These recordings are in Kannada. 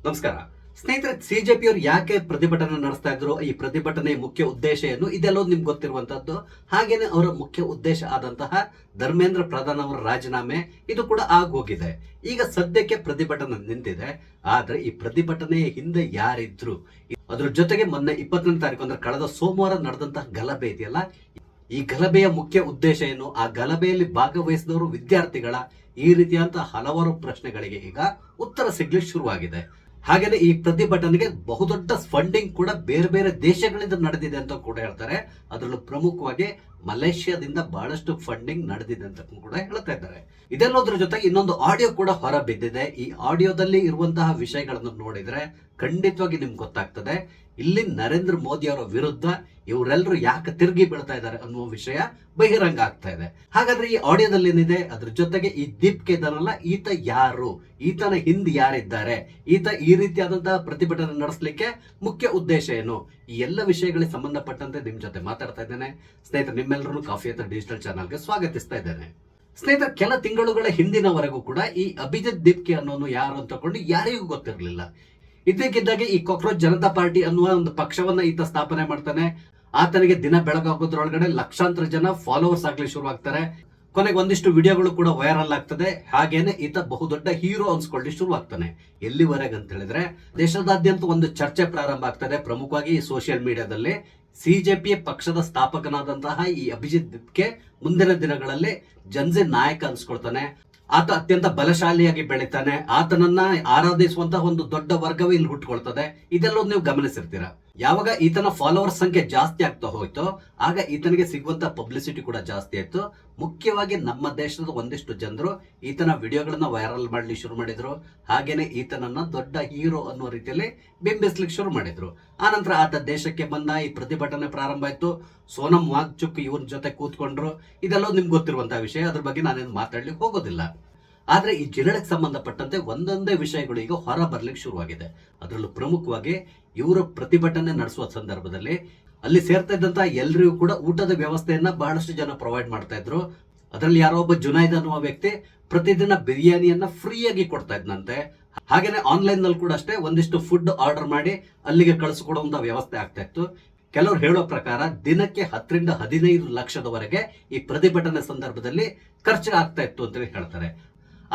ನಮಸ್ಕಾರ ಸ್ನೇಹಿತರೆ. ಸಿಜೆಪಿಯವರು ಯಾಕೆ ಪ್ರತಿಭಟನೆ ನಡೆಸ್ತಾ ಇದ್ರು, ಈ ಪ್ರತಿಭಟನೆಯ ಮುಖ್ಯ ಉದ್ದೇಶ ಏನು, ಇದೆಲ್ಲೋ ನಿಮ್ಗೆ ಗೊತ್ತಿರುವಂತದ್ದು. ಹಾಗೇನೆ ಅವರ ಮುಖ್ಯ ಉದ್ದೇಶ ಆದಂತಹ ಧರ್ಮೇಂದ್ರ ಪ್ರಧಾನ್ ಅವರ ರಾಜೀನಾಮೆ ಇದು ಕೂಡ ಆಗೋಗಿದೆ. ಈಗ ಸದ್ಯಕ್ಕೆ ಪ್ರತಿಭಟನೆ ನಿಂತಿದೆ. ಆದ್ರೆ ಈ ಪ್ರತಿಭಟನೆಯ ಹಿಂದೆ ಯಾರಿದ್ರು, ಅದ್ರ ಜೊತೆಗೆ ಮೊನ್ನೆ 22ನೇ ತಾರೀಕು ಅಂದ್ರೆ ಕಳೆದ ಸೋಮವಾರ ನಡೆದಂತಹ ಗಲಭೆ ಇದೆಯಲ್ಲ, ಈ ಗಲಭೆಯ ಮುಖ್ಯ ಉದ್ದೇಶ ಏನು, ಆ ಗಲಭೆಯಲ್ಲಿ ಭಾಗವಹಿಸಿದವರು ವಿದ್ಯಾರ್ಥಿಗಳ, ಈ ರೀತಿಯಂತಹ ಹಲವಾರು ಪ್ರಶ್ನೆಗಳಿಗೆ ಈಗ ಉತ್ತರ ಸಿಗ್ಲಿಕ್ಕೆ ಶುರುವಾಗಿದೆ. ಹಾಗೇನೆ ಈ ಪ್ರತಿಭಟನೆಗೆ ಬಹುದೊಡ್ಡ ಫಂಡಿಂಗ್ ಕೂಡ ಬೇರೆ ಬೇರೆ ದೇಶಗಳಿಂದ ನಡೆದಿದೆ ಅಂತ ಕೂಡ ಹೇಳ್ತಾರೆ. ಅದರಲ್ಲೂ ಪ್ರಮುಖವಾಗಿ ಮಲೇಷ್ಯಾದಿಂದ ಬಹಳಷ್ಟು ಫಂಡಿಂಗ್ ನಡೆದಿದೆ ಅಂತ ಕೂಡ ಹೇಳ್ತಾ ಇದ್ದಾರೆ. ಇದೆಲ್ಲೋದ್ರ ಜೊತೆಗೆ ಇನ್ನೊಂದು ಆಡಿಯೋ ಕೂಡ ಹೊರ ಬಿದ್ದಿದೆ. ಈ ಆಡಿಯೋದಲ್ಲಿ ಇರುವಂತಹ ವಿಷಯಗಳನ್ನು ನೋಡಿದ್ರೆ ಖಂಡಿತವಾಗಿ ನಿಮ್ಗೆ ಗೊತ್ತಾಗ್ತದೆ ಇಲ್ಲಿ ನರೇಂದ್ರ ಮೋದಿ ಅವರ ವಿರುದ್ಧ ಇವರೆಲ್ಲರೂ ಯಾಕೆ ತಿರುಗಿ ಬೀಳ್ತಾ ಇದ್ದಾರೆ ಅನ್ನುವ ವಿಷಯ ಬಹಿರಂಗ ಆಗ್ತಾ ಇದೆ. ಹಾಗಾದ್ರೆ ಈ ಆಡಿಯೋದಲ್ಲಿ ಏನಿದೆ, ಅದ್ರ ಜೊತೆಗೆ ಈ ದೀಪ್ ಕೇದಾರಲ್ಲ, ಈತ ಯಾರು, ಈತನ ಹಿಂದೆ ಯಾರಿದ್ದಾರೆ, ಈತ ಈ ರೀತಿಯಾದಂತಹ ಪ್ರತಿಭಟನೆ ನಡೆಸಲಿಕ್ಕೆ ಮುಖ್ಯ ಉದ್ದೇಶ ಏನು, ಈ ಎಲ್ಲ ವಿಷಯಗಳಿಗೆ ಸಂಬಂಧಪಟ್ಟಂತೆ ನಿಮ್ ಜೊತೆ ಮಾತಾಡ್ತಾ ಇದ್ದೇನೆ. ಸ್ನೇಹಿತರೆ, ನಿಮ್ಮೆಲ್ಲರೂ ಕಾಫಿ ಹತ್ರ ಡಿಜಿಟಲ್ ಚಾನಲ್ಗೆ ಸ್ವಾಗತಿಸ್ತಾ ಇದ್ದೇನೆ. ಸ್ನೇಹಿತರೆ, ಕೆಲ ತಿಂಗಳುಗಳ ಹಿಂದಿನವರೆಗೂ ಕೂಡ ಈ ಅಭಿಜಿತ್ ದೀಪ್ಕೆ ಅನ್ನೋನು ಯಾರು ಅಂತ ಕೊಂಡು ಯಾರಿಗೂ ಗೊತ್ತಿರಲಿಲ್ಲ. ಇದಕ್ಕಿದ್ದಾಗೆ ಈ ಕಾಕ್ರೋಚ್ ಜನತಾ ಪಾರ್ಟಿ ಅನ್ನುವ ಒಂದು ಪಕ್ಷವನ್ನ ಈತ ಸ್ಥಾಪನೆ ಮಾಡ್ತಾನೆ. ಆತನಿಗೆ ದಿನ ಬೆಳಗಾಗೋದ್ರೊಳಗಡೆ ಲಕ್ಷಾಂತರ ಜನ ಫಾಲೋವರ್ಸ್ ಆಗ್ಲಿ ಶುರುವಾಗ್ತಾರೆ. ಕೊನೆಗೆ ಒಂದಿಷ್ಟು ವಿಡಿಯೋಗಳು ಕೂಡ ವೈರಲ್ ಆಗ್ತದೆ. ಹಾಗೇನೆ ಈತ ಬಹುದೊಡ್ಡ ಹೀರೋ ಅನ್ಸ್ಕೊಳ್ಳಿ ಶುರುವಾಗ್ತಾನೆ. ಎಲ್ಲಿವರೆಗೆ ಅಂತ ಹೇಳಿದ್ರೆ ದೇಶದಾದ್ಯಂತ ಒಂದು ಚರ್ಚೆ ಪ್ರಾರಂಭ ಆಗ್ತದೆ. ಪ್ರಮುಖವಾಗಿ ಈ ಸೋಷಿಯಲ್ ಮೀಡಿಯಾದಲ್ಲಿ ಸಿಜೆಪಿ ಪಕ್ಷದ ಸ್ಥಾಪಕನಾದಂತಹ ಈ ಅಭಿಜಿತ್ ದೀಪ್ಕೆ ಮುಂದಿನ ದಿನಗಳಲ್ಲಿ ಜನಜೆ ನಾಯಕ ಅನ್ಸ್ಕೊಳ್ತಾನೆ. ಆತ ಅತ್ಯಂತ ಬಲಶಾಲಿಯಾಗಿ ಬೆಳಿತಾನೆ. ಆತನನ್ನ ಆರಾಧಿಸುವಂತಹ ಒಂದು ದೊಡ್ಡ ವರ್ಗವೇ ಇಲ್ಲಿ ಹುಟ್ಟುಕೊಳ್ತದೆ. ಇದೆಲ್ಲ ನೀವು ಗಮನಿಸಿರ್ತೀರಾ. ಯಾವಾಗ ಈತನ ಫಾಲೋವರ್ಸ್ ಸಂಖ್ಯೆ ಜಾಸ್ತಿ ಆಗ್ತಾ ಹೋಯ್ತು, ಆಗ ಈತನಿಗೆ ಸಿಗುವಂತ ಪಬ್ಲಿಸಿಟಿ ಕೂಡ ಜಾಸ್ತಿ ಆಯ್ತು. ಮುಖ್ಯವಾಗಿ ನಮ್ಮ ದೇಶದ ಒಂದಿಷ್ಟು ಜನರು ಈತನ ವಿಡಿಯೋಗಳನ್ನ ವೈರಲ್ ಮಾಡ್ಲಿಕ್ಕೆ ಶುರು ಮಾಡಿದ್ರು. ಹಾಗೇನೆ ಈತನನ್ನ ದೊಡ್ಡ ಹೀರೋ ಅನ್ನುವ ರೀತಿಯಲ್ಲಿ ಬಿಂಬಿಸ್ಲಿಕ್ಕೆ ಶುರು ಮಾಡಿದ್ರು. ಆನಂತರ ಆತ ದೇಶಕ್ಕೆ ಬಂದ, ಈ ಪ್ರತಿಭಟನೆ ಪ್ರಾರಂಭ ಆಯ್ತು. ಸೋನಂ ವಾಂಗ್ಚುಕ್ ಇವ್ರ ಜೊತೆ ಕೂತ್ಕೊಂಡ್ರು. ಇದೆಲ್ಲ ನಿಮ್ಗೆ ಗೊತ್ತಿರುವಂತಹ ವಿಷಯ, ಅದ್ರ ಬಗ್ಗೆ ನಾನೇನು ಮಾತಾಡ್ಲಿಕ್ಕೆ ಹೋಗೋದಿಲ್ಲ. ಆದ್ರೆ ಈ ಜಿರಳಕ್ಕೆ ಸಂಬಂಧಪಟ್ಟಂತೆ ಒಂದೊಂದೇ ವಿಷಯಗಳು ಈಗ ಹೊರ ಬರ್ಲಿಕ್ಕೆ ಶುರುವಾಗಿದೆ. ಅದರಲ್ಲೂ ಪ್ರಮುಖವಾಗಿ ಇವರು ಪ್ರತಿಭಟನೆ ನಡೆಸುವ ಸಂದರ್ಭದಲ್ಲಿ ಅಲ್ಲಿ ಸೇರ್ತಾ ಇದ್ದಂತಹ ಎಲ್ರಿಗೂ ಕೂಡ ಊಟದ ವ್ಯವಸ್ಥೆಯನ್ನ ಬಹಳಷ್ಟು ಜನ ಪ್ರೊವೈಡ್ ಮಾಡ್ತಾ ಇದ್ರು. ಅದರಲ್ಲಿ ಯಾರೋ ಒಬ್ಬ ಜುನೈದ್ ಅನ್ನುವ ವ್ಯಕ್ತಿ ಪ್ರತಿದಿನ ಬಿರಿಯಾನಿಯನ್ನ ಫ್ರೀಯಾಗಿ ಕೊಡ್ತಾ ಇದ್ನಂತೆ. ಹಾಗೇನೆ ಆನ್ಲೈನ್ ನಲ್ಲಿ ಕೂಡ ಅಷ್ಟೇ ಒಂದಿಷ್ಟು ಫುಡ್ ಆರ್ಡರ್ ಮಾಡಿ ಅಲ್ಲಿಗೆ ಕಳಿಸ್ಕೊಡುವಂತ ವ್ಯವಸ್ಥೆ ಆಗ್ತಾ ಇತ್ತು. ಕೆಲವರು ಹೇಳೋ ಪ್ರಕಾರ ದಿನಕ್ಕೆ 10 ರಿಂದ 15 ಲಕ್ಷದವರೆಗೆ ಈ ಪ್ರತಿಭಟನೆ ಸಂದರ್ಭದಲ್ಲಿ ಖರ್ಚು ಆಗ್ತಾ ಇತ್ತು ಅಂತ ಹೇಳ್ತಾರೆ.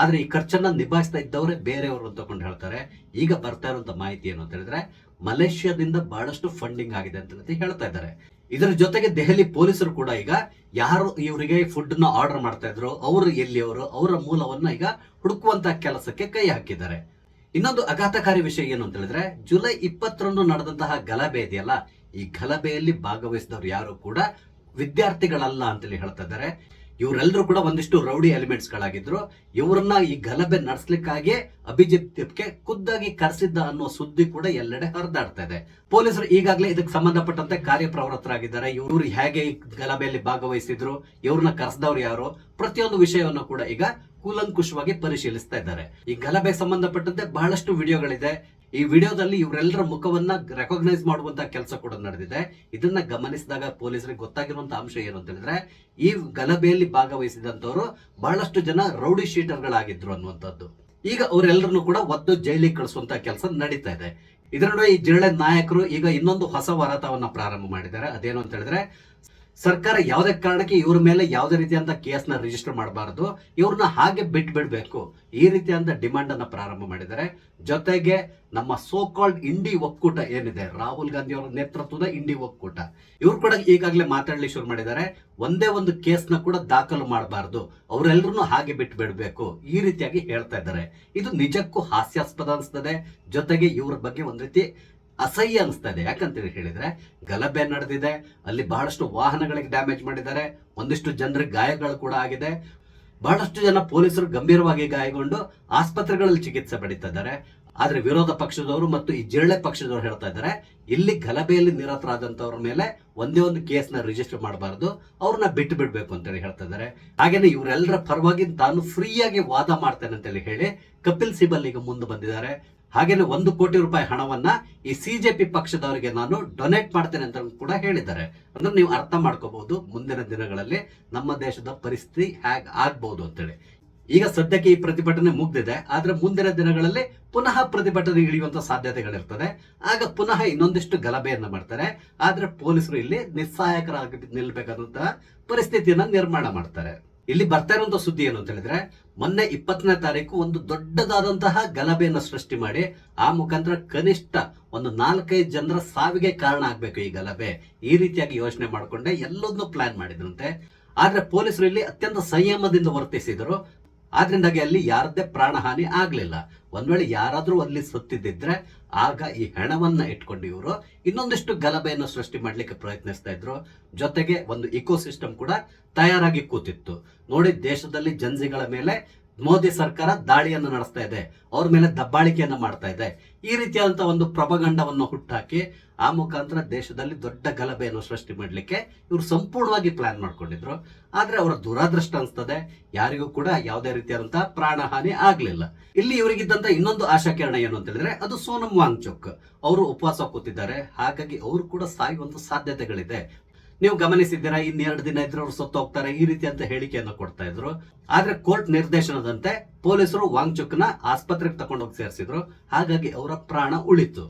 ಆದ್ರೆ ಈ ಖರ್ಚನ್ನ ನಿಭಾಯಿಸ್ತಾ ಇದ್ದವರೇ ಬೇರೆಯವರು ಅಂತಕೊಂಡು ಹೇಳ್ತಾರೆ. ಈಗ ಬರ್ತಾ ಇರುವಂತ ಮಾಹಿತಿ ಏನು ಅಂತ ಹೇಳಿದ್ರೆ ಮಲೇಷ್ಯಾದಿಂದ ಬಹಳಷ್ಟು ಫಂಡಿಂಗ್ ಆಗಿದೆ ಅಂತ ಹೇಳ್ತಾ ಇದ್ದಾರೆ. ಇದರ ಜೊತೆಗೆ ದೆಹಲಿ ಪೊಲೀಸರು ಕೂಡ ಈಗ ಯಾರು ಇವರಿಗೆ ಫುಡ್ ನ ಆರ್ಡರ್ ಮಾಡ್ತಾ ಇದ್ರು, ಅವರು ಎಲ್ಲಿಯವರು, ಅವರ ಮೂಲವನ್ನ ಈಗ ಹುಡುಕುವಂತ ಕೆಲಸಕ್ಕೆ ಕೈ ಹಾಕಿದ್ದಾರೆ. ಇನ್ನೊಂದು ಆಘಾತಕಾರಿ ವಿಷಯ ಏನು ಅಂತ ಹೇಳಿದ್ರೆ ಜುಲೈ 20ರಂದು ನಡೆದಂತಹ ಗಲಭೆ ಇದೆಯಲ್ಲ, ಈ ಗಲಭೆಯಲ್ಲಿ ಭಾಗವಹಿಸಿದವರು ಯಾರು ಕೂಡ ವಿದ್ಯಾರ್ಥಿಗಳಲ್ಲ ಅಂತೇಳಿ ಹೇಳ್ತಾ ಇದ್ದಾರೆ. ಇವರೆಲ್ಲರೂ ಕೂಡ ಒಂದಿಷ್ಟು ರೌಡಿ ಎಲಿಮೆಂಟ್ಸ್ ಗಳಾಗಿದ್ರು. ಇವರನ್ನ ಈ ಗಲಭೆ ನಡೆಸಲಿಕ್ಕಾಗಿ ಅಭಿಜಿತ್ ದೀಪ್ಕೆ ಖುದ್ದಾಗಿ ಕರೆಸಿದ್ದ ಅನ್ನೋ ಸುದ್ದಿ ಕೂಡ ಎಲ್ಲೆಡೆ ಹರಿದಾಡ್ತಾ ಇದೆ. ಪೊಲೀಸರು ಈಗಾಗಲೇ ಇದಕ್ಕೆ ಸಂಬಂಧಪಟ್ಟಂತೆ ಕಾರ್ಯಪ್ರವೃತ್ತರಾಗಿದ್ದಾರೆ. ಇವರು ಹೇಗೆ ಈ ಗಲಭೆಯಲ್ಲಿ ಭಾಗವಹಿಸಿದ್ರು, ಇವ್ರನ್ನ ಕರೆಸಿದವ್ರು ಯಾರು, ಪ್ರತಿಯೊಂದು ವಿಷಯವನ್ನು ಕೂಡ ಈಗ ಕೂಲಂಕುಷವಾಗಿ ಪರಿಶೀಲಿಸ್ತಾ ಇದ್ದಾರೆ. ಈ ಗಲಭೆಗೆ ಸಂಬಂಧಪಟ್ಟಂತೆ ಬಹಳಷ್ಟು ವಿಡಿಯೋಗಳಿದೆ. ಈ ವಿಡಿಯೋದಲ್ಲಿ ಇವರೆಲ್ಲರ ಮುಖವನ್ನ ರೆಕಾಗ್ನೈಸ್ ಮಾಡುವಂತಹ ಕೆಲಸ ಕೂಡ ನಡೆದಿದೆ. ಇದನ್ನ ಗಮನಿಸಿದಾಗ ಪೊಲೀಸರಿಗೆ ಗೊತ್ತಾಗಿರುವಂತಹ ಅಂಶ ಏನು ಅಂತ ಹೇಳಿದ್ರೆ ಈ ಗಲಭೆಯಲ್ಲಿ ಭಾಗವಹಿಸಿದಂತವರು ಬಹಳಷ್ಟು ಜನ ರೌಡಿ ಶೀಟರ್ಗಳಾಗಿದ್ರು ಅನ್ನುವಂಥದ್ದು. ಈಗ ಅವರೆಲ್ಲರನ್ನು ಕೂಡ ಒದ್ದು ಜೈಲಿಗೆ ಕಳಿಸುವಂತ ಕೆಲಸ ನಡೀತಾ ಇದೆ. ಇದರ ನಡುವೆ ಈ ಜಿರಳೆ ನಾಯಕರು ಈಗ ಇನ್ನೊಂದು ಹೊಸ ಹೋರಾಟವನ್ನ ಪ್ರಾರಂಭ ಮಾಡಿದ್ದಾರೆ. ಅದೇನು ಅಂತ ಹೇಳಿದ್ರೆ ಸರ್ಕಾರ ಯಾವುದೇ ಕಾರಣಕ್ಕೆ ಇವ್ರ ಮೇಲೆ ಯಾವುದೇ ರೀತಿಯಂತ ಕೇಸ್ನ ರಿಜಿಸ್ಟರ್ ಮಾಡಬಾರದು, ಇವ್ರನ್ನ ಹಾಗೆ ಬಿಡ್ಬೇಕು, ಈ ರೀತಿಯಂತ ಡಿಮಾಂಡ್ ಅನ್ನ ಪ್ರಾರಂಭ ಮಾಡಿದ್ದಾರೆ. ಜೊತೆಗೆ ನಮ್ಮ ಸೋ ಕಾಲ್ಡ್ ಇಂಡಿ ಒಕ್ಕೂಟ ಏನಿದೆ, ರಾಹುಲ್ ಗಾಂಧಿ ಅವರ ನೇತೃತ್ವದ ಇಂಡಿ ಒಕ್ಕೂಟ, ಇವ್ರು ಕೂಡ ಈಗಾಗಲೇ ಮಾತಾಡ್ಲಿಕ್ಕೆ ಶುರು ಮಾಡಿದ್ದಾರೆ. ಒಂದೇ ಒಂದು ಕೇಸ್ನ ಕೂಡ ದಾಖಲು ಮಾಡಬಾರದು, ಅವರೆಲ್ಲರೂ ಹಾಗೆ ಬಿಡ್ಬೇಕು, ಈ ರೀತಿಯಾಗಿ ಹೇಳ್ತಾ ಇದ್ದಾರೆ. ಇದು ನಿಜಕ್ಕೂ ಹಾಸ್ಯಾಸ್ಪದ ಅನಿಸ್ತದೆ. ಜೊತೆಗೆ ಇವ್ರ ಬಗ್ಗೆ ಒಂದ್ ರೀತಿ ಅಸಹ್ಯ ಅನಿಸ್ತಾ ಇದೆ. ಯಾಕಂತ ಹೇಳಿದ್ರೆ ಗಲಭೆ ನಡೆದಿದೆ, ಅಲ್ಲಿ ಬಹಳಷ್ಟು ವಾಹನಗಳಿಗೆ ಡ್ಯಾಮೇಜ್ ಮಾಡಿದ್ದಾರೆ, ಒಂದಿಷ್ಟು ಜನರಿಗೆ ಗಾಯಗಳು ಕೂಡ ಆಗಿದೆ. ಬಹಳಷ್ಟು ಜನ ಪೊಲೀಸರು ಗಂಭೀರವಾಗಿ ಗಾಯಗೊಂಡು ಆಸ್ಪತ್ರೆಗಳಲ್ಲಿ ಚಿಕಿತ್ಸೆ ಪಡಿತಾ ಇದ್ದಾರೆ. ಆದ್ರೆ ವಿರೋಧ ಪಕ್ಷದವರು ಮತ್ತು ಈ ಜಿರಳೆ ಪಕ್ಷದವರು ಹೇಳ್ತಾ ಇದ್ದಾರೆ ಇಲ್ಲಿ ಗಲಭೆಯಲ್ಲಿ ನಿರತರಾದಂತವ್ರ ಮೇಲೆ ಒಂದೇ ಒಂದು ಕೇಸ್ನ ರಿಜಿಸ್ಟರ್ ಮಾಡಬಾರದು, ಅವ್ರನ್ನ ಬಿಟ್ಟು ಬಿಡ್ಬೇಕು ಅಂತೇಳಿ ಹೇಳ್ತಾ ಇದ್ದಾರೆ. ಹಾಗೇನೆ ಇವರೆಲ್ಲರ ಪರವಾಗಿ ತಾನು ಫ್ರೀಯಾಗಿ ವಾದ ಮಾಡ್ತೇನೆ ಅಂತೇಳಿ ಹೇಳಿ ಕಪಿಲ್ ಸಿಬಲ್ ಈಗ ಮುಂದೆ ಬಂದಿದ್ದಾರೆ. ಹಾಗೇನೆ 1 ಕೋಟಿ ರೂಪಾಯಿ ಹಣವನ್ನ ಈ ಸಿಜೆಪಿ ಪಕ್ಷದವರಿಗೆ ನಾನು ಡೊನೇಟ್ ಮಾಡ್ತೇನೆ ಅಂತ ಕೂಡ ಹೇಳಿದ್ದಾರೆ. ಅಂದ್ರೆ ನೀವು ಅರ್ಥ ಮಾಡ್ಕೋಬಹುದು ಮುಂದಿನ ದಿನಗಳಲ್ಲಿ ನಮ್ಮ ದೇಶದ ಪರಿಸ್ಥಿತಿ ಹೇಗೆ ಆಗ್ಬಹುದು ಅಂತೇಳಿ. ಈಗ ಸದ್ಯಕ್ಕೆ ಈ ಪ್ರತಿಭಟನೆ ಮುಗ್ದಿದೆ, ಆದ್ರೆ ಮುಂದಿನ ದಿನಗಳಲ್ಲಿ ಪುನಃ ಪ್ರತಿಭಟನೆ ಇಳಿಯುವಂತ ಸಾಧ್ಯತೆಗಳಿರ್ತದೆ. ಆಗ ಪುನಃ ಇನ್ನೊಂದಿಷ್ಟು ಗಲಭೆಯನ್ನ ಮಾಡ್ತಾರೆ. ಆದ್ರೆ ಪೊಲೀಸರು ಇಲ್ಲಿ ನಿಸ್ಸಹಾಯಕರಾಗಿ ನಿಲ್ಬೇಕಾದಂತಹ ಪರಿಸ್ಥಿತಿಯನ್ನ ನಿರ್ಮಾಣ ಮಾಡ್ತಾರೆ. ಇಲ್ಲಿ ಬರ್ತಾ ಇರುವಂತ ಸುದ್ದಿ ಏನು ಅಂತ ಹೇಳಿದ್ರೆ, ಮೊನ್ನೆ 20ನೇ ತಾರೀಕು ಒಂದು ದೊಡ್ಡದಾದಂತಹ ಗಲಭೆಯನ್ನು ಸೃಷ್ಟಿ ಮಾಡಿ ಆ ಮುಖಾಂತರ ಕನಿಷ್ಠ ಒಂದು 4-5 ಜನರ ಸಾವಿಗೆ ಕಾರಣ ಆಗ್ಬೇಕು ಈ ಗಲಭೆ, ಈ ರೀತಿಯಾಗಿ ಯೋಚನೆ ಮಾಡಿಕೊಂಡೆ ಎಲ್ಲದನ್ನು ಪ್ಲಾನ್ ಮಾಡಿದ್ರಂತೆ. ಆದ್ರೆ ಪೊಲೀಸರು ಇಲ್ಲಿ ಅತ್ಯಂತ ಸಂಯಮದಿಂದ ವರ್ತಿಸಿದ್ರು. ಆದ್ರಿಂದಾಗಿ ಅಲ್ಲಿ ಯಾರದ್ದೇ ಪ್ರಾಣಹಾನಿ ಆಗ್ಲಿಲ್ಲ. ಒಂದ್ ವೇಳೆ ಯಾರಾದ್ರೂ ಅಲ್ಲಿ ಸತ್ತಿದ್ದಿದ್ರೆ ಆಗ ಈ ಹೆಣವನ್ನ ಇಟ್ಕೊಂಡು ಇವರು ಇನ್ನೊಂದಿಷ್ಟು ಗಲಭೆಯನ್ನು ಸೃಷ್ಟಿ ಮಾಡ್ಲಿಕ್ಕೆ ಪ್ರಯತ್ನಿಸ್ತಾ ಇದ್ರು. ಜೊತೆಗೆ ಒಂದು ಇಕೋಸಿಸ್ಟಮ್ ಕೂಡ ತಯಾರಾಗಿ ಕೂತಿತ್ತು. ನೋಡಿ, ದೇಶದಲ್ಲಿ ಜನಜಿಗಳ ಮೇಲೆ ಮೋದಿ ಸರ್ಕಾರ ದಾಳಿಯನ್ನು ನಡೆಸ್ತಾ ಇದೆ, ಅವ್ರ ಮೇಲೆ ದಬ್ಬಾಳಿಕೆಯನ್ನ ಮಾಡ್ತಾ ಇದೆ. ಈ ರೀತಿಯಾದಂತಹ ಒಂದು ಪ್ರಪಗಂಡವನ್ನು ಹುಟ್ಟಾಕಿ ಆ ಮುಖಾಂತರ ದೇಶದಲ್ಲಿ ದೊಡ್ಡ ಗಲಭೆಯನ್ನು ಸೃಷ್ಟಿ ಮಾಡ್ಲಿಕ್ಕೆ ಇವರು ಸಂಪೂರ್ಣವಾಗಿ ಪ್ಲಾನ್ ಮಾಡ್ಕೊಂಡಿದ್ರು. ಆದ್ರೆ ಅವರ ದುರಾದೃಷ್ಟ ಅನ್ಸ್ತದೆ, ಯಾರಿಗೂ ಕೂಡ ಯಾವುದೇ ರೀತಿಯಾದಂತಹ ಪ್ರಾಣಹಾನಿ ಆಗ್ಲಿಲ್ಲ. ಇಲ್ಲಿ ಇವರಿಗಿದ್ದಂತ ಇನ್ನೊಂದು ಆಶಾಕಿರಣ ಏನು ಅಂತ ಹೇಳಿದ್ರೆ, ಅದು ಸೋನಂ ವಾಂಗ್ಚುಕ್. ಅವರು ಉಪವಾಸ ಕೂತಿದ್ದಾರೆ, ಹಾಗಾಗಿ ಅವರು ಕೂಡ ಸಾಯುವಂತ ಸಾಧ್ಯತೆಗಳಿದೆ. ನೀವು ಗಮನಿಸಿದ್ದೀರಾ, 2 ದಿನ ಇದ್ರೆ ಅವ್ರು ಸತ್ತು ಹೋಗ್ತಾರೆ, ಈ ರೀತಿ ಅಂತ ಹೇಳಿಕೆಯನ್ನು ಕೊಡ್ತಾ ಇದ್ರು. ಆದ್ರೆ ಕೋರ್ಟ್ ನಿರ್ದೇಶನದಂತೆ ಪೊಲೀಸರು ವಾಂಗ್ಚುಕ್ನ ಆಸ್ಪತ್ರೆಗೆ ತಗೊಂಡೋಗಿ ಸೇರಿಸಿದ್ರು. ಹಾಗಾಗಿ ಅವರ ಪ್ರಾಣ ಉಳಿತು.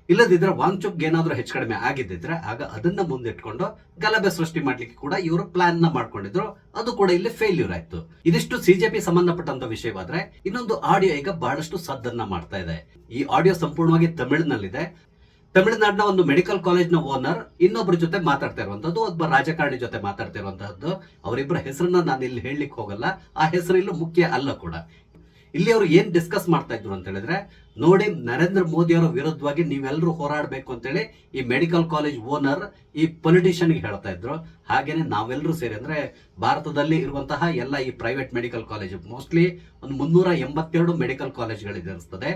ಇಲ್ಲದಿದ್ರೆ ವಾಂಗ್ಚುಕ್ ಏನಾದ್ರೂ ಹೆಚ್ಚು ಕಡಿಮೆ ಆಗಿದ್ದಿದ್ರೆ ಆಗ ಅದನ್ನ ಮುಂದಿಟ್ಕೊಂಡು ಗಲಭೆ ಸೃಷ್ಟಿ ಮಾಡ್ಲಿಕ್ಕೆ ಕೂಡ ಇವರು ಪ್ಲಾನ್ ನ ಮಾಡ್ಕೊಂಡಿದ್ರು. ಅದು ಕೂಡ ಇಲ್ಲಿ ಫೇಲ್ಯೂರ್ ಆಯ್ತು. ಇದಿಷ್ಟು ಸಿಜೆಪಿ ಸಂಬಂಧಪಟ್ಟಂತ ವಿಷಯವಾದ್ರೆ, ಇನ್ನೊಂದು ಆಡಿಯೋ ಈಗ ಬಹಳಷ್ಟು ಸದ್ದನ್ನ ಮಾಡ್ತಾ ಇದೆ. ಈ ಆಡಿಯೋ ಸಂಪೂರ್ಣವಾಗಿ ತಮಿಳಿನಲ್ಲಿದೆ. ತಮಿಳುನಾಡಿನ ಒಂದು ಮೆಡಿಕಲ್ ಕಾಲೇಜ್ ನ ಓನರ್ ಇನ್ನೊಬ್ಬರ ಜೊತೆ ಮಾತಾಡ್ತಾ ಇರುವಂತದ್ದು, ಒಬ್ಬ ರಾಜಕಾರಣಿ ಜೊತೆ ಮಾತಾಡ್ತಾ ಇರುವಂತಹದ್ದು. ಅವರಿಬ್ಬರ ಹೆಸರನ್ನ ನಾನು ಇಲ್ಲಿ ಹೇಳಲಿಕ್ಕೆ ಹೋಗಲ್ಲ, ಆ ಹೆಸರು ಇಲ್ಲೂ ಮುಖ್ಯ ಅಲ್ಲ ಕೂಡ. ಇಲ್ಲಿ ಅವರು ಏನ್ ಡಿಸ್ಕಸ್ ಮಾಡ್ತಾ ಇದ್ರು ಅಂತ ಹೇಳಿದ್ರೆ, ನೋಡಿ, ನರೇಂದ್ರ ಮೋದಿ ಅವರ ವಿರುದ್ಧವಾಗಿ ನೀವೆಲ್ಲರೂ ಹೋರಾಡಬೇಕು ಅಂತೇಳಿ ಈ ಮೆಡಿಕಲ್ ಕಾಲೇಜ್ ಓನರ್ ಈ ಪೊಲಿಟಿಷಿಯನ್ ಹೇಳ್ತಾ ಇದ್ರು. ಹಾಗೇನೆ ನಾವೆಲ್ಲರೂ ಸೇರಿ, ಅಂದ್ರೆ ಭಾರತದಲ್ಲಿ ಇರುವಂತಹ ಎಲ್ಲ ಈ ಪ್ರೈವೇಟ್ ಮೆಡಿಕಲ್ ಕಾಲೇಜ್ ಮೋಸ್ಟ್ಲಿ ಒಂದು 382 ಮೆಡಿಕಲ್ ಕಾಲೇಜ್ಗಳಿದೆ ಅನಿಸ್ತದೆ.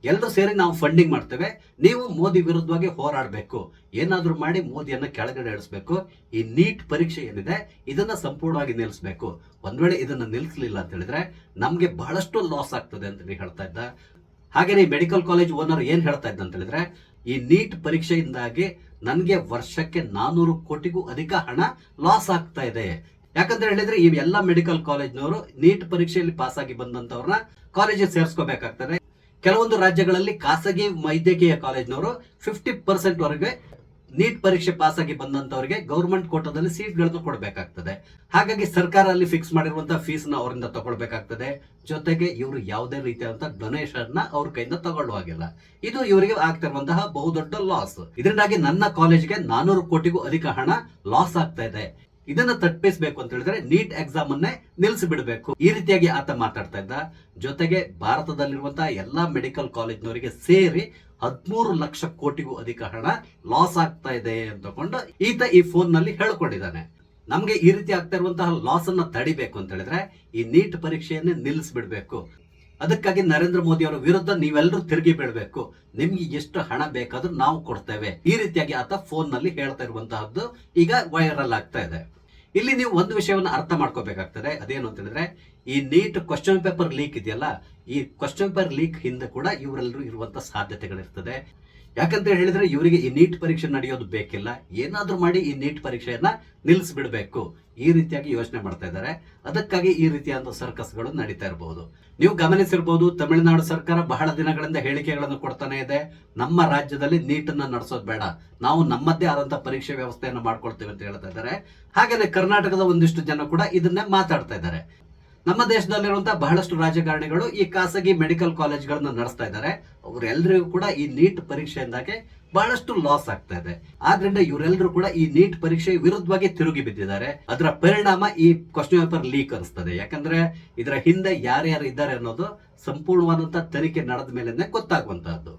ಎಲ್ಲರೂ ಸೇರಿ ನಾವು ಫಂಡಿಂಗ್ ಮಾಡ್ತೇವೆ, ನೀವು ಮೋದಿ ವಿರುದ್ಧವಾಗಿ ಹೋರಾಡಬೇಕು, ಏನಾದ್ರೂ ಮಾಡಿ ಮೋದಿಯನ್ನ ಕೆಳಗಡೆ ಇಳಿಸಬೇಕು. ಈ ನೀಟ್ ಪರೀಕ್ಷೆ ಏನಿದೆ ಇದನ್ನ ಸಂಪೂರ್ಣವಾಗಿ ನಿಲ್ಲಿಸಬೇಕು. ಒಂದ್ ವೇಳೆ ಇದನ್ನ ನಿಲ್ಲಿಸಲಿಲ್ಲ ಅಂತ ಹೇಳಿದ್ರೆ ನಮ್ಗೆ ಬಹಳಷ್ಟು ಲಾಸ್ ಆಗ್ತದೆ ಅಂತ ಹೇಳ್ತಾ ಇದ್ದ. ಹಾಗೇನೆ ಈ ಮೆಡಿಕಲ್ ಕಾಲೇಜ್ ಓನರ್ ಏನ್ ಹೇಳ್ತಾ ಇದ್ದ ಅಂತ ಹೇಳಿದ್ರೆ, ಈ ನೀಟ್ ಪರೀಕ್ಷೆಯಿಂದಾಗಿ ನನ್ಗೆ ವರ್ಷಕ್ಕೆ 400 ಕೋಟಿಗೂ ಅಧಿಕ ಹಣ ಲಾಸ್ ಆಗ್ತಾ ಇದೆ. ಯಾಕಂತ ಹೇಳಿದ್ರೆ ಈ ಎಲ್ಲಾ ಮೆಡಿಕಲ್ ಕಾಲೇಜ್ನವರು ನೀಟ್ ಪರೀಕ್ಷೆಯಲ್ಲಿ ಪಾಸ್ ಆಗಿ ಬಂದಂತವ್ರನ್ನ ಕಾಲೇಜಿಗೆ ಸೇರಿಸ್ಕೋಬೇಕಾಗ್ತದೆ. ಕೆಲವೊಂದು ರಾಜ್ಯಗಳಲ್ಲಿ ಖಾಸಗಿ ವೈದ್ಯಕೀಯ ಕಾಲೇಜ್ನವರು 50% ವರೆಗೆ ನೀಟ್ ಪರೀಕ್ಷೆ ಪಾಸ್ ಆಗಿ ಬಂದಂತವರಿಗೆ ಗೌರ್ಮೆಂಟ್ ಕೋಟಾದಲ್ಲಿ ಸೀಟ್ಗಳನ್ನು ಕೊಡಬೇಕಾಗ್ತದೆ. ಹಾಗಾಗಿ ಸರ್ಕಾರ ಅಲ್ಲಿ ಫಿಕ್ಸ್ ಮಾಡಿರುವಂತಹ ಫೀಸ್ ನ ಅವರಿಂದ ತಗೊಳ್ಬೇಕಾಗ್ತದೆ. ಜೊತೆಗೆ ಇವರು ಯಾವುದೇ ರೀತಿಯಾದಂತಹ ಡೊನೇಷನ್ ನ ಅವ್ರ ಕೈಯಿಂದ ತಗೊಳ್ಳುವಾಗಿಲ್ಲ. ಇದು ಇವರಿಗೆ ಆಗ್ತಿರುವಂತಹ ಬಹುದೊಡ್ಡ ಲಾಸ್. ಇದರಿಂದಾಗಿ ನನ್ನ ಕಾಲೇಜ್ಗೆ 400 ಕೋಟಿಗೂ ಅಧಿಕ ಹಣ ಲಾಸ್ ಆಗ್ತಾ ಇದೆ. ಇದನ್ನ ತಪ್ಪಿಸಬೇಕು ಅಂತ ಹೇಳಿದ್ರೆ ನೀಟ್ ಎಕ್ಸಾಮ್ ಅನ್ನೇ ನಿಲ್ಲಿಸಿಬಿಡಬೇಕು, ಈ ರೀತಿಯಾಗಿ ಆತ ಮಾತಾಡ್ತಾ ಇದ್ದ. ಜೊತೆಗೆ ಭಾರತದಲ್ಲಿರುವಂತಹ ಎಲ್ಲಾ ಮೆಡಿಕಲ್ ಕಾಲೇಜ್ನವರಿಗೆ ಸೇರಿ 13 ಲಕ್ಷ ಕೋಟಿಗೂ ಅಧಿಕ ಹಣ ಲಾಸ್ ಆಗ್ತಾ ಇದೆ ಅಂತಕೊಂಡು ಈತ ಈ ಫೋನ್ ನಲ್ಲಿ ಹೇಳ್ಕೊಂಡಿದ್ದಾನೆ. ನಮ್ಗೆ ಈ ರೀತಿ ಆಗ್ತಾ ಇರುವಂತಹ ಲಾಸ್ ಅನ್ನ ತಡಿಬೇಕು ಅಂತ ಹೇಳಿದ್ರೆ ಈ ನೀಟ್ ಪರೀಕ್ಷೆಯನ್ನೇ ನಿಲ್ಲಿಸ್ಬಿಡ್ಬೇಕು. ಅದಕ್ಕಾಗಿ ನರೇಂದ್ರ ಮೋದಿ ಅವರ ವಿರುದ್ಧ ನೀವೆಲ್ಲರೂ ತಿರುಗಿ ಬೀಳ್ಬೇಕು, ನಿಮ್ಗೆ ಎಷ್ಟು ಹಣ ಬೇಕಾದ್ರೂ ನಾವು ಕೊಡ್ತೇವೆ, ಈ ರೀತಿಯಾಗಿ ಆತ ಫೋನ್ ನಲ್ಲಿ ಹೇಳ್ತಾ ಇರುವಂತಹದ್ದು ಈಗ ವೈರಲ್ ಆಗ್ತಾ ಇದೆ. ಇಲ್ಲಿ ನೀವು ಒಂದು ವಿಷಯವನ್ನು ಅರ್ಥ ಮಾಡ್ಕೋಬೇಕಾಗ್ತದೆ. ಅದೇನು ಅಂತ ಹೇಳಿದ್ರೆ, ಈ ನೀಟ್ ಕ್ವಶನ್ ಪೇಪರ್ ಲೀಕ್ ಇದೆಯಲ್ಲ, ಈ ಕ್ವಶನ್ ಪೇಪರ್ ಲೀಕ್ ಹಿಂದೆ ಕೂಡ ಇವರೆಲ್ಲರೂ ಇರುವಂತ ಸಾಧ್ಯತೆಗಳಿರ್ತದೆ. ಯಾಕಂತ ಹೇಳಿದ್ರೆ ಇವರಿಗೆ ಈ ನೀಟ್ ಪರೀಕ್ಷೆ ನಡೆಯೋದು ಬೇಕಿಲ್ಲ, ಏನಾದ್ರೂ ಮಾಡಿ ಈ ನೀಟ್ ಪರೀಕ್ಷೆಯನ್ನ ನಿಲ್ಲಿಸ್ಬಿಡ್ಬೇಕು, ಈ ರೀತಿಯಾಗಿ ಯೋಚನೆ ಮಾಡ್ತಾ ಇದ್ದಾರೆ. ಅದಕ್ಕಾಗಿ ಈ ರೀತಿಯಾದ ಸರ್ಕಸ್ಗಳು ನಡೀತಾ ಇರಬಹುದು. ನೀವು ಗಮನಿಸಿರ್ಬಹುದು, ತಮಿಳುನಾಡು ಸರ್ಕಾರ ಬಹಳ ದಿನಗಳಿಂದ ಹೇಳಿಕೆಗಳನ್ನು ಕೊಡ್ತಾನೆ ಇದೆ, ನಮ್ಮ ರಾಜ್ಯದಲ್ಲಿ ನೀಟ್ ಅನ್ನ ನಡೆಸೋದು ಬೇಡ, ನಾವು ನಮ್ಮದೇ ಆದಂತಹ ಪರೀಕ್ಷೆ ವ್ಯವಸ್ಥೆಯನ್ನು ಮಾಡ್ಕೊಳ್ತೇವೆ ಅಂತ ಹೇಳ್ತಾ ಇದ್ದಾರೆ. ಹಾಗೇನೆ ಕರ್ನಾಟಕದ ಒಂದಿಷ್ಟು ಜನ ಕೂಡ ಇದನ್ನೇ ಮಾತಾಡ್ತಾ ಇದ್ದಾರೆ. ನಮ್ಮ ದೇಶದಲ್ಲಿರುವಂತಹ ಬಹಳಷ್ಟು ರಾಜಕಾರಣಿಗಳು ಈ ಖಾಸಗಿ ಮೆಡಿಕಲ್ ಕಾಲೇಜ್ಗಳನ್ನ ನಡೆಸ್ತಾ ಇದ್ದಾರೆ. ಅವರೆಲ್ಲರಿಗೂ ಕೂಡ ಈ ನೀಟ್ ಪರೀಕ್ಷೆಯಿಂದಾಗೆ ಬಹಳಷ್ಟು ಲಾಸ್ ಆಗ್ತಾ ಇದೆ. ಆದ್ರಿಂದ ಇವರೆಲ್ಲರೂ ಕೂಡ ಈ ನೀಟ್ ಪರೀಕ್ಷೆ ವಿರುದ್ಧವಾಗಿ ತಿರುಗಿ ಬಿದ್ದಿದ್ದಾರೆ. ಅದರ ಪರಿಣಾಮ ಈ ಕ್ವಶನ್ ಪೇಪರ್ ಲೀಕ್ ಅನಿಸ್ತದೆ. ಯಾಕಂದ್ರೆ ಇದರ ಹಿಂದೆ ಯಾರ್ಯಾರು ಇದ್ದಾರೆ ಅನ್ನೋದು ಸಂಪೂರ್ಣವಾದಂತಹ ತನಿಖೆ ನಡೆದ ಮೇಲೆ ಗೊತ್ತಾಗುವಂತಹದ್ದು.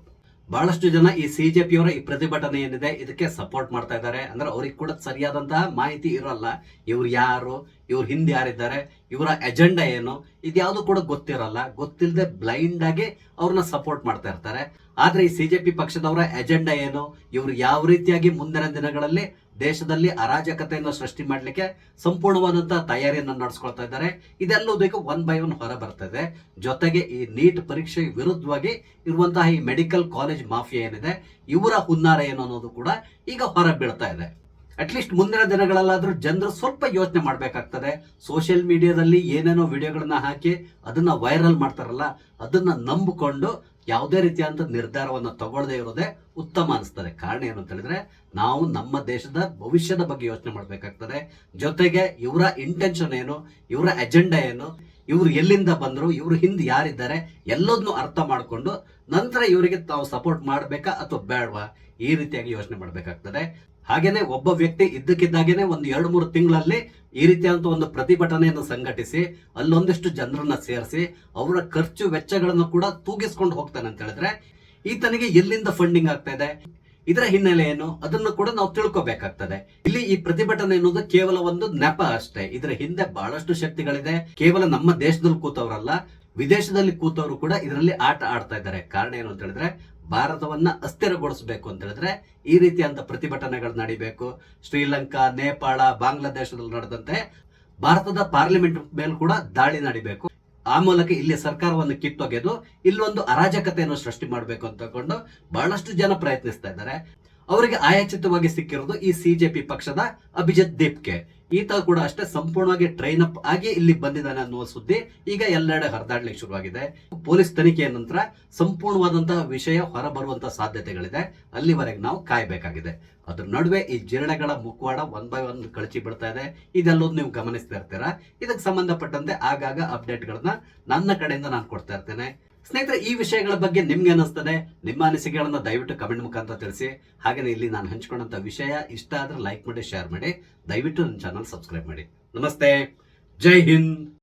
ಬಹಳಷ್ಟು ಜನ ಈ ಸಿಜೆಪಿಯವರ ಈ ಪ್ರತಿಭಟನೆ ಏನಿದೆ ಇದಕ್ಕೆ ಸಪೋರ್ಟ್ ಮಾಡ್ತಾ ಇದ್ದಾರೆ. ಅಂದ್ರೆ ಅವ್ರಿಗೆ ಕೂಡ ಸರಿಯಾದಂತಹ ಮಾಹಿತಿ ಇರೋಲ್ಲ. ಇವ್ರು ಯಾರು, ಇವ್ರ ಹಿಂದೆ ಯಾರಿದ್ದಾರೆ, ಇವರ ಎಜೆಂಡಾ ಏನು, ಇದ್ಯಾವುದು ಕೂಡ ಗೊತ್ತಿರಲ್ಲ. ಗೊತ್ತಿಲ್ಲದೆ ಬ್ಲೈಂಡ್ ಆಗಿ ಅವ್ರನ್ನ ಸಪೋರ್ಟ್ ಮಾಡ್ತಾ ಇರ್ತಾರೆ. ಆದ್ರೆ ಈ ಸಿಜೆಪಿ ಪಕ್ಷದವರ ಎಜೆಂಡಾ ಏನು, ಇವರು ಯಾವ ರೀತಿಯಾಗಿ ಮುಂದಿನ ದಿನಗಳಲ್ಲಿ ದೇಶದಲ್ಲಿ ಅರಾಜಕತೆಯನ್ನು ಸೃಷ್ಟಿ ಮಾಡ್ಲಿಕ್ಕೆ ಸಂಪೂರ್ಣವಾದಂತಹ ತಯಾರಿಯನ್ನು ನಡೆಸ್ಕೊಳ್ತಾ ಇದ್ದಾರೆ, ಇದೆಲ್ಲದಕ್ಕೂ 1 by 1 ಹೊರ ಬರ್ತದೆ. ಜೊತೆಗೆ ಈ ನೀಟ್ ಪರೀಕ್ಷೆ ವಿರುದ್ಧವಾಗಿ ಇರುವಂತಹ ಈ ಮೆಡಿಕಲ್ ಕಾಲೇಜ್ ಮಾಫಿಯಾ ಏನಿದೆ ಇವರ ಹುನ್ನಾರ ಏನು ಅನ್ನೋದು ಕೂಡ ಈಗ ಹೊರ ಬೀಳ್ತಾ ಇದೆ. ಅಟ್ಲೀಸ್ಟ್ ಮುಂದಿನ ದಿನಗಳಲ್ಲಾದ್ರೂ ಜನರು ಸ್ವಲ್ಪ ಯೋಚನೆ ಮಾಡಬೇಕಾಗ್ತದೆ. ಸೋಷಿಯಲ್ ಮೀಡಿಯಾದಲ್ಲಿ ಏನೇನೋ ವಿಡಿಯೋಗಳನ್ನ ಹಾಕಿ ಅದನ್ನ ವೈರಲ್ ಮಾಡ್ತಾರಲ್ಲ, ಅದನ್ನ ನಂಬಿಕೊಂಡು ಯಾವುದೇ ರೀತಿಯಾದಂಥ ನಿರ್ಧಾರವನ್ನು ತಗೊಳ್ಳದೆ ಇರೋದೇ ಉತ್ತಮ ಅನಿಸ್ತದೆ. ಕಾರಣ ಏನು ಅಂತ ಹೇಳಿದ್ರೆ, ನಾವು ನಮ್ಮ ದೇಶದ ಭವಿಷ್ಯದ ಬಗ್ಗೆ ಯೋಚನೆ ಮಾಡಬೇಕಾಗ್ತದೆ. ಜೊತೆಗೆ ಇವರ ಇಂಟೆನ್ಷನ್ ಏನು, ಇವರ ಅಜೆಂಡಾ ಏನು, ಇವ್ರು ಎಲ್ಲಿಂದ ಬಂದ್ರು, ಇವ್ರ ಹಿಂದೆ ಯಾರಿದ್ದಾರೆ ಎಲ್ಲದನ್ನು ಅರ್ಥ ಮಾಡಿಕೊಂಡು ನಂತರ ಇವರಿಗೆ ತಾವು ಸಪೋರ್ಟ್ ಮಾಡಬೇಕಾ ಅಥವಾ ಬೇಡವಾ, ಈ ರೀತಿಯಾಗಿ ಯೋಚನೆ ಮಾಡಬೇಕಾಗ್ತದೆ. ಹಾಗೇನೆ ಒಬ್ಬ ವ್ಯಕ್ತಿ ಇದ್ದಕ್ಕಿದ್ದಾಗೇನೆ ಒಂದು 2-3 ತಿಂಗಳಲ್ಲಿ ಈ ರೀತಿಯಾದಂತ ಒಂದು ಪ್ರತಿಭಟನೆಯನ್ನು ಸಂಘಟಿಸಿ ಅಲ್ಲೊಂದಿಷ್ಟು ಜನರನ್ನ ಸೇರಿಸಿ ಅವರ ಖರ್ಚು ವೆಚ್ಚಗಳನ್ನು ಕೂಡ ತೂಗಿಸ್ಕೊಂಡು ಹೋಗ್ತಾನೆ ಅಂತ ಹೇಳಿದ್ರೆ, ಈತನಿಗೆ ಎಲ್ಲಿಂದ ಫಂಡಿಂಗ್ ಆಗ್ತಾ ಇದೆ, ಇದರ ಹಿನ್ನೆಲೆ ಏನು, ಅದನ್ನು ಕೂಡ ನಾವು ತಿಳ್ಕೊಬೇಕಾಗ್ತದೆ. ಇಲ್ಲಿ ಈ ಪ್ರತಿಭಟನೆ ಅನ್ನೋದು ಕೇವಲ ಒಂದು ನೆಪ ಅಷ್ಟೇ. ಇದರ ಹಿಂದೆ ಬಹಳಷ್ಟು ಶಕ್ತಿಗಳಿದೆ. ಕೇವಲ ನಮ್ಮ ದೇಶದಲ್ಲಿ ಕೂತವರಲ್ಲ, ವಿದೇಶದಲ್ಲಿ ಕೂತವರು ಕೂಡ ಇದರಲ್ಲಿ ಆಟ ಆಡ್ತಾ ಇದ್ದಾರೆ. ಕಾರಣ ಏನು ಅಂತ ಹೇಳಿದ್ರೆ, ಭಾರತವನ್ನ ಅಸ್ಥಿರಗೊಳಿಸಬೇಕು ಅಂತ ಹೇಳಿದ್ರೆ ಈ ರೀತಿಯಾದ ಪ್ರತಿಭಟನೆಗಳು ನಡಿಬೇಕು. ಶ್ರೀಲಂಕಾ, ನೇಪಾಳ, ಬಾಂಗ್ಲಾದೇಶದಲ್ಲಿ ನಡೆದಂತೆ ಭಾರತದ ಪಾರ್ಲಿಮೆಂಟ್ ಮೇಲೆ ಕೂಡ ದಾಳಿ ನಡಿಬೇಕು. ಆ ಮೂಲಕ ಇಲ್ಲಿ ಸರ್ಕಾರವನ್ನು ಕಿತ್ತೊಗೆದು ಇಲ್ಲೊಂದು ಅರಾಜಕತೆಯನ್ನು ಸೃಷ್ಟಿ ಮಾಡಬೇಕು ಅಂತ ತಗೊಂಡು ಬಹಳಷ್ಟು ಜನ ಪ್ರಯತ್ನಿಸ್ತಾ ಇದ್ದಾರೆ. ಅವರಿಗೆ ಆಯಾಚಿತವಾಗಿ ಸಿಕ್ಕಿರೋದು ಈ ಸಿಜೆಪಿ ಪಕ್ಷದ ಅಭಿಜಿತ್ ದೀಪ್ಗೆ. ಈತ ಕೂಡ ಅಷ್ಟೇ ಸಂಪೂರ್ಣವಾಗಿ ಟ್ರೈನ್ ಅಪ್ ಆಗಿ ಇಲ್ಲಿ ಬಂದಿದ್ದಾನೆ ಅನ್ನುವ ಸುದ್ದಿ ಈಗ ಎಲ್ಲೆಡೆ ಹರಿದಾಡ್ಲಿಕ್ಕೆ ಶುರುವಾಗಿದೆ. ಪೊಲೀಸ್ ತನಿಖೆಯ ನಂತರ ಸಂಪೂರ್ಣವಾದಂತಹ ವಿಷಯ ಹೊರಬರುವಂತಹ ಸಾಧ್ಯತೆಗಳಿದೆ. ಅಲ್ಲಿವರೆಗೆ ನಾವು ಕಾಯಬೇಕಾಗಿದೆ. ಅದ್ರ ನಡುವೆ ಈ ಜಿರಳೆಗಳ ಮುಖವಾಡ 1 by 1 ಕಳಚಿ ಬಿಡ್ತಾ ಇದೆ. ಇದೆಲ್ಲೋದು ನೀವು ಗಮನಿಸ್ತಾ ಇರ್ತೀರಾ. ಇದಕ್ಕೆ ಸಂಬಂಧಪಟ್ಟಂತೆ ಆಗಾಗ ಅಪ್ಡೇಟ್ಗಳನ್ನ ನನ್ನ ಕಡೆಯಿಂದ ನಾನು ಕೊಡ್ತಾ ಇರ್ತೇನೆ. ಸ್ನೇಹಿತರೆ, ಈ ವಿಷಯಗಳ ಬಗ್ಗೆ ನಿಮ್ಗೆ ಅನಿಸ್ತದೆ? ನಿಮ್ಮ ಅನಿಸಿಕೆಗಳನ್ನ ದಯವಿಟ್ಟು ಕಮೆಂಟ್ ಮುಖಾಂತರ ತಿಳಿಸಿ. ಹಾಗೆ ಇಲ್ಲಿ ನಾನು ಹಂಚ್ಕೊಂಡಂತ ವಿಷಯ ಇಷ್ಟ ಆದ್ರೆ ಲೈಕ್ ಮಾಡಿ, ಶೇರ್ ಮಾಡಿ. ದಯವಿಟ್ಟು ನನ್ನ ಚಾನಲ್ ಸಬ್ಸ್ಕ್ರೈಬ್ ಮಾಡಿ. ನಮಸ್ತೆ, ಜೈ ಹಿಂದ್.